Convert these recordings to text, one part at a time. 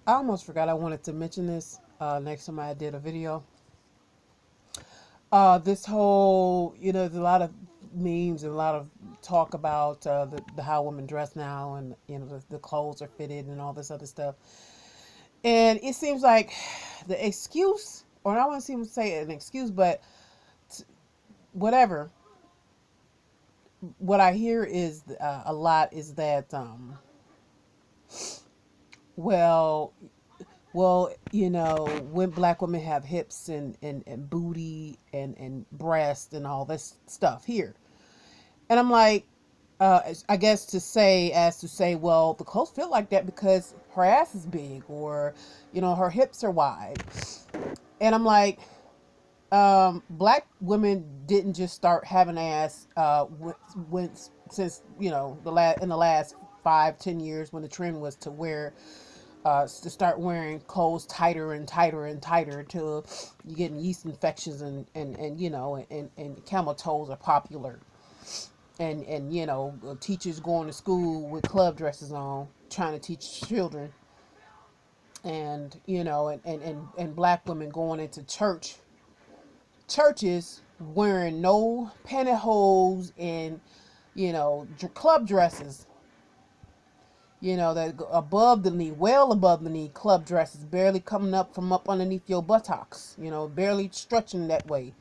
I almost forgot I wanted to mention this next time I did a video. This whole, there's a lot of memes and a lot of talk about the how women dress now, and the clothes are fitted and all this other stuff. And it seems like the excuse, or I wouldn't even say an excuse, but whatever. What I hear is a lot is that well when black women have hips and booty and breast and all this stuff here. And I'm like, I guess to say, well, the clothes fit like that because her ass is big, or, her hips are wide. And I'm like, black women didn't just start having ass since, in the last 5-10 years, when the trend was to wear to start wearing clothes tighter and tighter and tighter till you getting yeast infections, and camel toes are popular, and teachers going to school with club dresses on trying to teach children, and black women going into churches wearing no pantyhose and club dresses, that above the knee, well above the knee club dresses, barely coming up from up underneath your buttocks, barely stretching that way,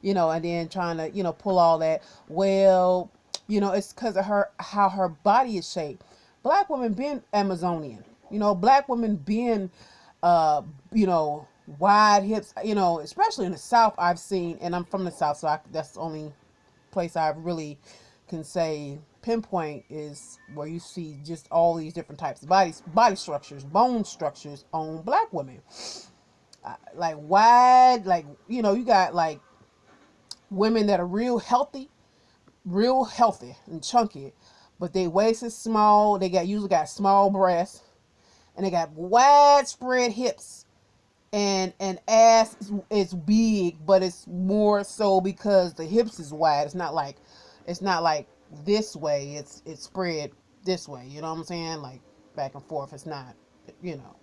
and then trying to, pull all that. Well, it's because of how her body is shaped. Black women being Amazonian, black women being, uh, you know, wide hips, especially in the South. I've seen, and I'm from the South, so that's the only place I really can say pinpoint is where you see just all these different types of body structures, bone structures on black women. Like wide, like, you got like women that are real healthy and chunky, but they waist is small. They usually got small breasts, and they got widespread hips, and ass is big, but it's more so because the hips is wide. It's not like this way. It's spread this way. You know what I'm saying? Like back and forth. It's not. You know.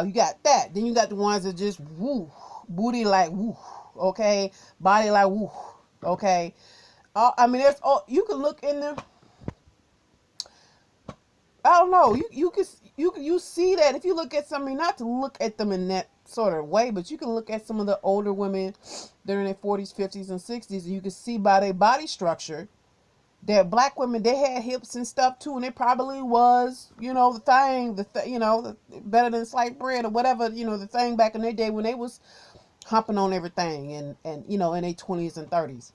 You got that. Then you got the ones that just woo, booty like woo, okay, body like woo, okay. I mean, there's you can look in the. I don't know. You see that if you look at somebody, not to look at them in that sort of way, but you can look at some of the older women that are in their 40s, 50s, and 60s, and you can see by their body structure that black women, they had hips and stuff too, and it probably was, the thing, better than sliced bread or whatever, the thing back in their day when they was humping on everything, and in their 20s and 30s.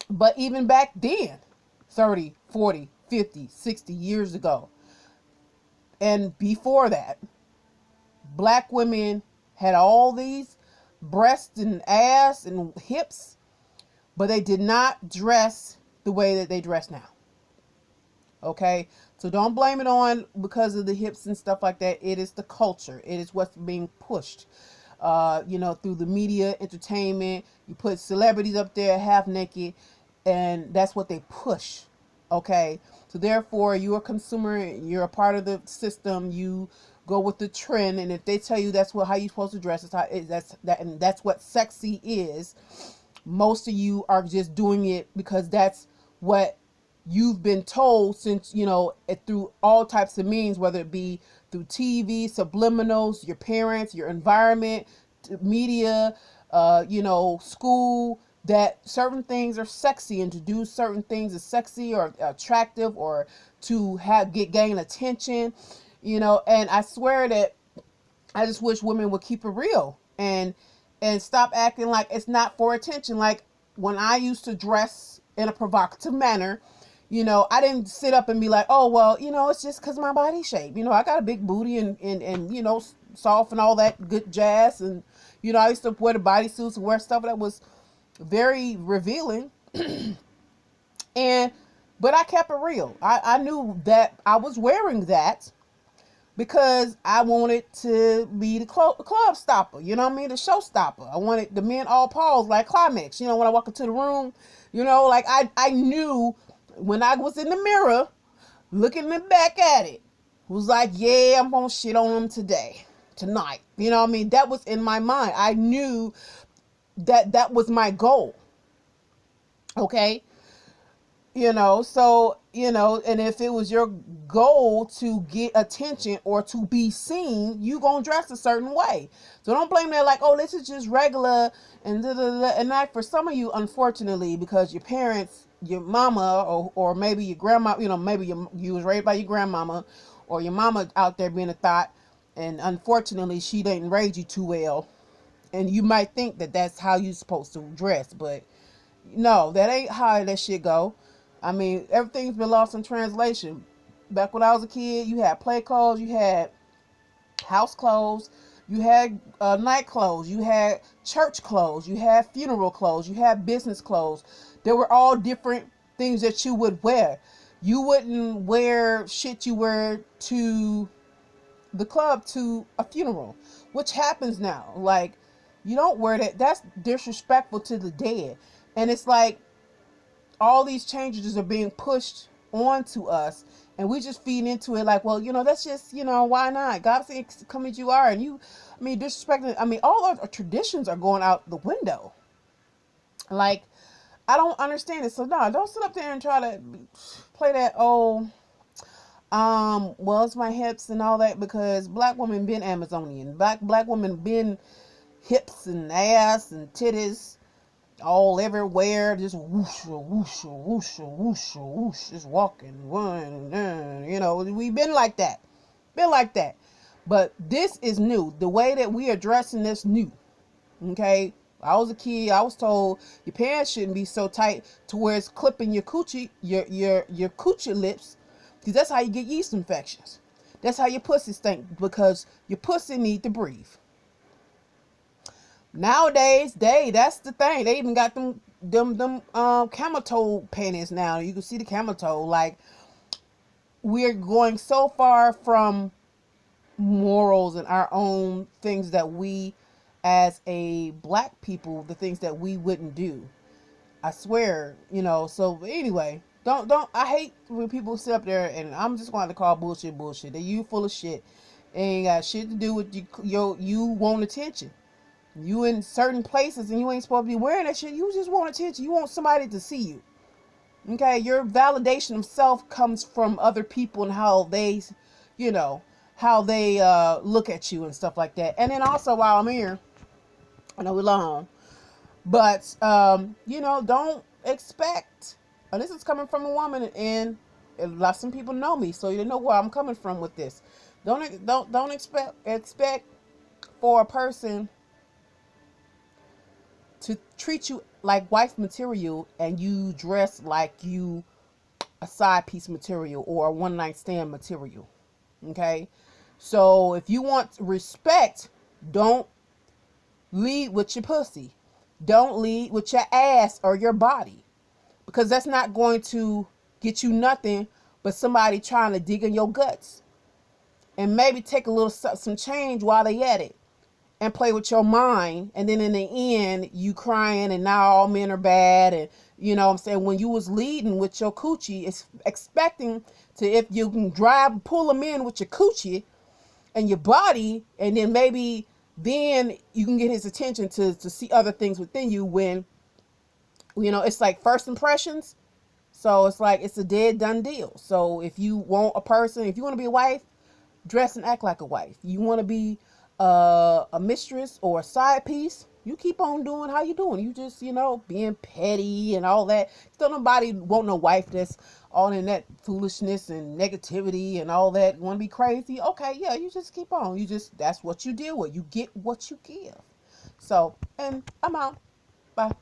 But even back then, 30, 40, 50, 60 years ago, and before that, black women had all these breasts and ass and hips, but they did not dress the way that they dress now. Okay? So don't blame it on because of the hips and stuff like that. It is the culture. It is what's being pushed. Through the media, entertainment. You put celebrities up there half naked, and that's what they push. Okay? So therefore, you're a consumer, you're a part of the system, you go with the trend, and if they tell you that's how you're supposed to dress, and that's what sexy is. Most of you are just doing it because that's what you've been told since, through all types of means, whether it be through TV, subliminals, your parents, your environment, media, school, that certain things are sexy, and to do certain things is sexy or attractive, or to gain attention, and I swear that I just wish women would keep it real and stop acting like it's not for attention. Like when I used to dress in a provocative manner, I didn't sit up and be like, oh, well, it's just because of my body shape. I got a big booty and soft and all that good jazz. And, I used to wear the bodysuits and wear stuff that was very revealing. and, but I kept it real. I knew that I was wearing that because I wanted to be the club stopper, you know what I mean? The show stopper. I wanted the men all pause like climax, when I walk into the room, like I knew when I was in the mirror looking back at it, was like, yeah, I'm gonna shit on them tonight. You know what I mean? That was in my mind. I knew that that was my goal. Okay. So, and if it was your goal to get attention or to be seen, you gonna dress a certain way. So don't blame that like, oh, this is just regular and da, da, da. And like for some of you, unfortunately, because your parents, your mama, or maybe your grandma, maybe you was raised by your grandmama or your mama out there being a thought, and unfortunately she didn't raise you too well, and you might think that that's how you supposed to dress, but no, that ain't how that shit go. I mean, everything's been lost in translation. Back when I was a kid, you had play clothes, you had house clothes, you had night clothes, you had church clothes, you had funeral clothes, you had business clothes. They were all different things that you would wear. You wouldn't wear shit you wear to the club to a funeral, which happens now. Like, you don't wear that. That's disrespectful to the dead. And it's like all these changes are being pushed onto us, and we just feed into it like, well, that's just, why not? God said, come as you are. And disrespecting, all our traditions are going out the window. Like, I don't understand it. So no, don't sit up there and try to play that, well, it's my hips and all that, because black women been Amazonian. Black women been hips and ass and titties all everywhere, just whoosh, whoosh, whoosh, whoosh, whoosh, just walking, we've been like that, but this is new. The way that we are dressing this new. Okay, I was a kid, I was told your pants shouldn't be so tight to where it's clipping your coochie, your coochie lips, because that's how you get yeast infections. That's how your pussy stink, because your pussy need to breathe. Nowadays, that's the thing. They even got them camel toe panties now. You can see the camel toe. Like, we're going so far from morals and our own things that we, as a black people, the things that we wouldn't do. I swear, So anyway, don't. I hate when people sit up there, and I'm just going to call bullshit. That you full of shit. It ain't got shit to do with you want attention. You in certain places and you ain't supposed to be wearing that shit. You just want attention. You want somebody to see you. Okay, your validation of self comes from other people and how they, look at you and stuff like that. And then also, while I'm here, I know we're long, but don't expect. And this is coming from a woman, and some people know me, so you know where I'm coming from with this. Don't expect for a person to treat you like wife material and you dress like you a side piece material or a one night stand material. Okay, so if you want respect, don't lead with your pussy, don't lead with your ass or your body, because that's not going to get you nothing but somebody trying to dig in your guts and maybe take a little some change while they at it and play with your mind, and then in the end you crying and now all men are bad. And what I'm saying, when you was leading with your coochie, it's expecting to, if you can pull them in with your coochie and your body, and then maybe then you can get his attention to see other things within you, when it's like first impressions. So it's like it's a dead done deal. So if you want a person, if you want to be a wife, dress and act like a wife. You want to be a mistress or a side piece, you keep on doing how you doing. You just, being petty and all that. Still nobody want no wife that's all in that foolishness and negativity and all that. Want to be crazy? Okay, yeah, you just keep on. That's what you deal with. You get what you give. So, and I'm out. Bye.